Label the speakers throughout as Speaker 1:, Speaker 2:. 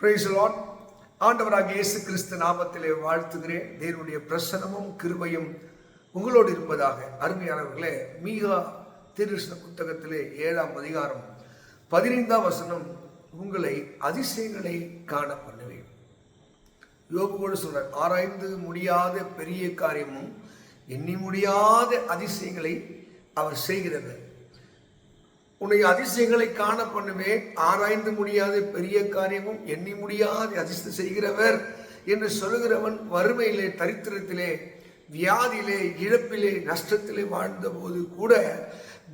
Speaker 1: Praise the Lord. ஆண்டவராகிய இயேசு கிறிஸ்து நாமத்திலே வாழ்த்துகிறேன். தேவனுடைய பிரசன்னமும் கிருபையும் உங்களோடு இருப்பதாக. அருமையானவர்களே, மீகா தீர்க்கதரிசன புத்தகத்திலே 7ஆம் அதிகாரம் 15ஆம் வசனம், உங்களை அதிசயங்களை காண பண்ணுவேன். யோபு கூட சொல்றார், ஆராய்ந்து முடியாத பெரிய காரியமும் எண்ணி முடியாத அதிசயங்களை அவர் செய்கிறவர். உன்னை அதிசயங்களை காண பண்ணுவேன், ஆராய்ந்து முடியாத பெரிய காரியமும் எண்ணி முடியாத அதிசயம் செய்கிறவர் என்று சொல்லுகிறவன் வறுமையிலே, தரித்திரத்திலே, வியாதியிலே, இழப்பிலே, நஷ்டத்திலே வாழ்ந்த போது கூட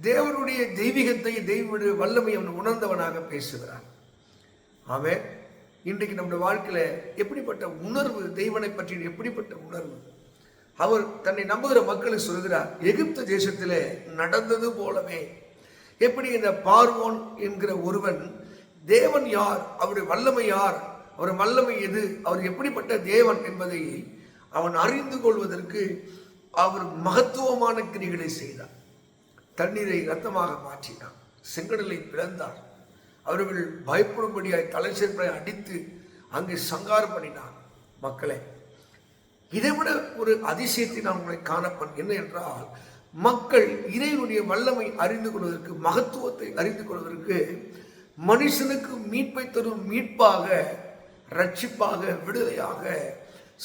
Speaker 1: தேவனுடைய தெய்வீகத்தை, தெய்வனுடைய வல்லமை அவன் உணர்ந்தவனாக பேசுகிறான். ஆமென். இன்றைக்கு நம்முடைய வாழ்க்கையில எப்படிப்பட்ட உணர்வு, தெய்வனை பற்றி எப்படிப்பட்ட உணர்வு அவர் தன்னை நம்புகிற மக்களை சொல்கிறார். எகிப்து தேசத்திலே நடந்தது போலவே, எப்படி இந்த பார்வோன் என்கிற ஒருவன் தேவன் யார், அவருடைய வல்லமை யார், அவருடைய வல்லமை எது, அவர் எப்படிப்பட்ட தேவன் என்பதை அவன் அறிந்து கொள்வதற்கு அவர் மகத்துவமான கிரிகளை செய்தார். தண்ணீரை இரத்தமாக மாற்றினார், செங்கடலை பிளந்தார், அவர்கள் பயப்படும்படியாய் தலைச்செருப்பை அடித்து அங்கே சங்காரம் பண்ணினார் மக்களை. இதைவிட ஒரு அதிசயத்தை நான் உங்களை காணப்பன் என்ன என்றால், மக்கள் இறைவனுடைய வல்லமை அறிந்து கொள்வதற்கு, மகத்துவத்தை அறிந்து கொள்வதற்கு, மனுஷனுக்கு மீட்பை தரும் மீட்பாக, ரட்சிப்பாக, விடுதலையாக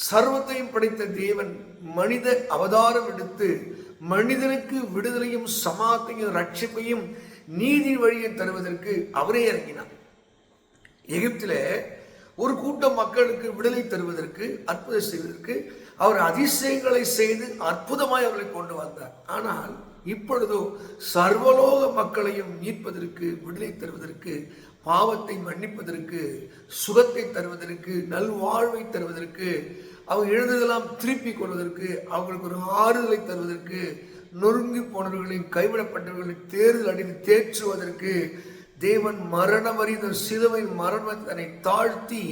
Speaker 1: சர்வத்தையும் படைத்த தேவன் மனித அவதாரம் எடுத்து மனிதனுக்கு விடுதலையும் சமாதானத்தையும் ரட்சிப்பையும் நீதி வழியை தருவதற்கு அவரே இறங்கினார். எகிப்திலே ஒரு கூட்டம் மக்களுக்கு விடுதலை தருவதற்கு, அற்புதம் செய்வதற்கு அவர் அதிசயங்களை செய்து அற்புதமாய் அவர்களை கொண்டு வந்தார். ஆனால் இப்பொழுதோ சர்வலோக மக்களையும் மீட்பதற்கு, விடுதலை தருவதற்கு, பாவத்தை மன்னிப்பதற்கு, சுகத்தை தருவதற்கு, நல்வாழ்வை தருவதற்கு, அவங்க எழுந்ததெல்லாம் திருப்பி கொள்வதற்கு, அவங்களுக்கு ஒரு ஆறுதலை தருவதற்கு, நொறுங்கி போனவர்களையும் கைவிடப்பட்டவர்களை தேர்தல் அடித்து தேற்றுவதற்கு தேவன் மரணம் அறிந்த சிலுவை மரணத்தை தன்னை தாழ்த்தி,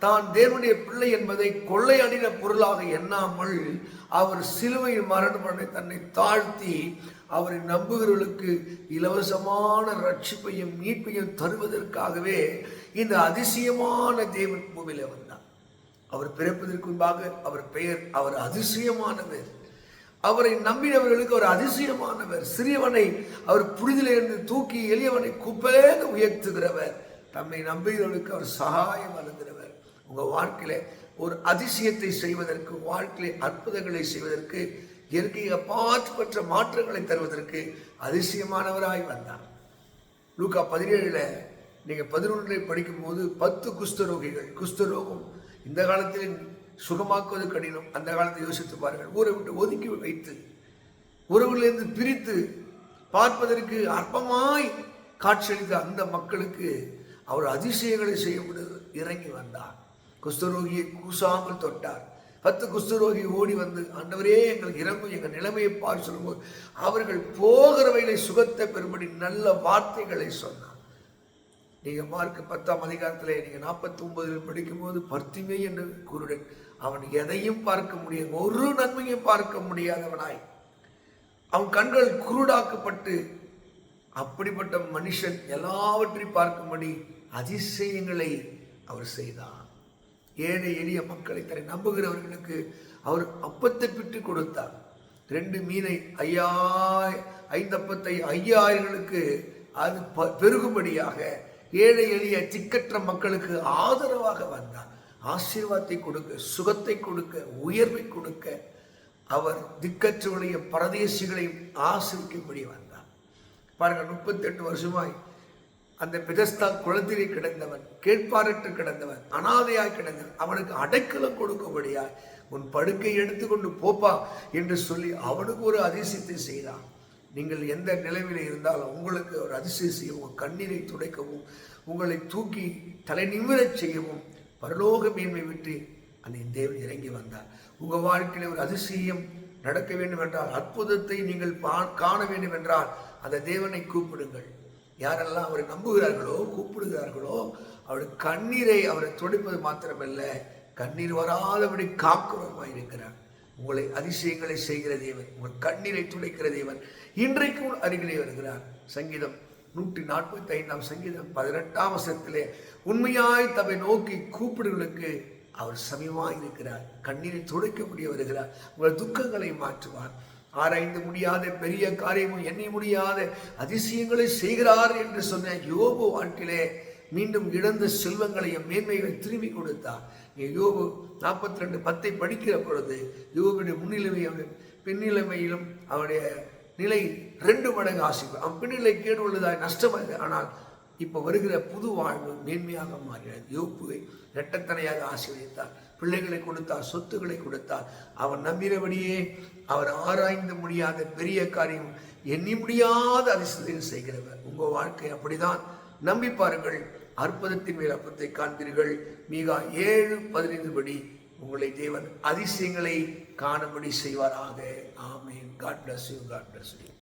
Speaker 1: தான் தேவனுடைய பிள்ளை என்பதை கொள்ளையடின பொருளாக எண்ணாமல் அவர் சிலுவையில் மரணம் தன்னை தாழ்த்தி அவரை நம்புகிறவர்களுக்கு இலவசமான ரட்சிப்பையும் மீட்பையும் தருவதற்காகவே இந்த அதிசயமான தேவன் பூமியில வந்தார். அவர் பிறப்பதற்கு முன்பாக அவர் பெயர், அவர் அதிசயமானவர். அவரை நம்பினவர்களுக்கு அவர் அதிசயமானவர். சிறியவனை அவர் புரிதலிருந்து தூக்கி எளியவனை குப்பையிலிருந்து உயர்த்துகிறவர். தம்மை நம்புகிறவர்களுக்கு அவர் சகாயம் வழங்குகிறவர். உங்க வாழ்க்கையில ஒரு அதிசயத்தை செய்வதற்கு, வாழ்க்கையில அற்புதங்களை செய்வதற்கு, இயற்கையை அப்பாற்பட்ட மாற்றங்களை தருவதற்கு அதிசயமானவராய் வந்தார். லூக்கா 17 நீங்க 11 படிக்கும் போது 10 குஷ்டரோகிகள், குஷ்டரோகம் இந்த காலத்தில் சுகமாக்குவது கடினம். அந்த காலத்தை யோசித்து பாருங்கள். ஊரை விட்டு ஒதுக்கி வைத்து, உறவுகளிலிருந்து பிரித்து பார்ப்பதற்கு அற்பமாய் காட்சியளித்த அந்த மக்களுக்கு அவர் அதிசயங்களை செய்ய இறங்கி வந்தார். குஷ்டரோகியை கூசாமல் தொட்டார். 10 குஷ்டரோகி ஓடி வந்து, ஆண்டவரே எங்களுக்கு இறங்கும், எங்கள் நிலைமையை பார் சொல்லும்போது அவர்கள் போகிற வழியிலே சுகத்தை பெறும்படி நல்ல வார்த்தைகளை சொன்னார். நீங்க மார்க் 10ஆம் அதிகாரத்திலே நீங்க 49 படிக்கும் போது, பர்த்திமை என்று குருடன், அவன் எதையும் பார்க்க முடியாது, ஒரு நன்மையும் பார்க்க முடியாதவனாய், அவன் கண்கள் குருடாக்கப்பட்டு, அப்படிப்பட்ட மனுஷன் எல்லாவற்றையும் பார்க்கும்படி அதிசயங்களை அவர் செய்தார். ஏழை எளிய மக்களை, தன்னை நம்புகிறவர்களுக்கு அவர் அப்பத்தை பிட்டு கொடுத்தார். 2 மீனை 5 அப்பத்தை 5000களுக்கு அது பெருகும்படியாக ஏழை எளிய திக்கற்ற மக்களுக்கு ஆதரவாக வந்தார். ஆசீர்வாதத்தை கொடுக்க, சுகத்தை கொடுக்க, உயர்வை கொடுக்க, அவர் திக்கற்றவர்களையும் பரதேசிகளையும் ஆசிரிக்கும்படி வந்தார். பாருங்க, 38 வருஷமாய் அந்த பெதஸ்தா குளத்திலே கிடந்தவன், கேட்பாரற்று கிடந்தவன், அனாதையாய் கிடந்தவன், அவனுக்கு அடைக்கலம் கொடுக்கும்படியாய் உன் படுக்கை எடுத்துக்கொண்டு போப்பா என்று சொல்லி அவனுக்கு ஒரு அதிசயத்தை செய்தான். நீங்கள் எந்த நிலைமையில இருந்தாலும் உங்களுக்கு ஒரு அதிசயம் செய்யவும், உங்கள் கண்ணீரை துடைக்கவும், உங்களை தூக்கி தலை நிமிரச் செய்யவும் பரலோக மேன்மை விட்டு அந்த தேவன் இறங்கி வந்தார். உங்கள் வாழ்க்கையில ஒரு அதிசயம் நடக்க வேண்டும் என்றால், அற்புதத்தை நீங்கள் காண வேண்டும் என்றால் அந்த தேவனை கூப்பிடுங்கள். யாரெல்லாம் அவரை நம்புகிறார்களோ, கூப்பிடுகிறார்களோ, அவருடைய கண்ணீரை அவரை துடைப்பது மாத்திரமல்ல, கண்ணீர் வராதபடி காக்கிறவருமாய் இருக்கிறார். உங்களை அதிசயங்களை செய்கிற தேவன், உங்கள் கண்ணீரை துடைக்கிற தேவன் இன்றைக்கும் அருகிலே வருகிறார். சங்கீதம் 145 சங்கீதம் 18 வசனத்திலே உண்மையாய் தம்மை நோக்கி கூப்பிடுகளுக்கு அவர் சமீபமாய் இருக்கிறார். கண்ணீரை துடைக்கக்கூடிய வருகிறார். உங்கள் துக்கங்களை மாற்றுவார். ஆராய்ந்து முடியாத பெரிய காரியமும் எண்ணி முடியாத அதிசயங்களை செய்கிறார் என்று சொன்ன யோபு வாழ்க்கையிலே மீண்டும் இழந்த செல்வங்களையும் மேன்மைகளை திரும்பி கொடுத்தார். யோபு 42:10 படிக்கிற பொழுது யோபுடைய முன்னிலைமையும் பின்னிலைமையிலும் அவருடைய நிலை 2 மடங்கு ஆசைப்படும். அவன் பின்னிலை கேடு உள்ளதாய் நஷ்டமாக, ஆனால் இப்போ வருகிற புது வாழ்வு மேன்மையாக மாறினது. யோபுவை இரட்டத்தனையாக ஆசீர்வதித்தார். பிள்ளைகளை கொடுத்தார், சொத்துக்களை கொடுத்தார். அவன் நம்பினபடியே அவர் ஆராய்ந்து முடியாத பெரிய காரியம், எண்ணி முடியாத அதிசயத்தையும் செய்கிறவர். உங்கள் வாழ்க்கை அப்படிதான். நம்பி பாருங்கள், அற்புதத்தின் மேல் அற்புதத்தை காண்பீர்கள். மீகா 7:15 படி உங்களை தேவன் அதிசயங்களை காணும்படி செய்வாராக. ஆமென். God bless you. God bless you.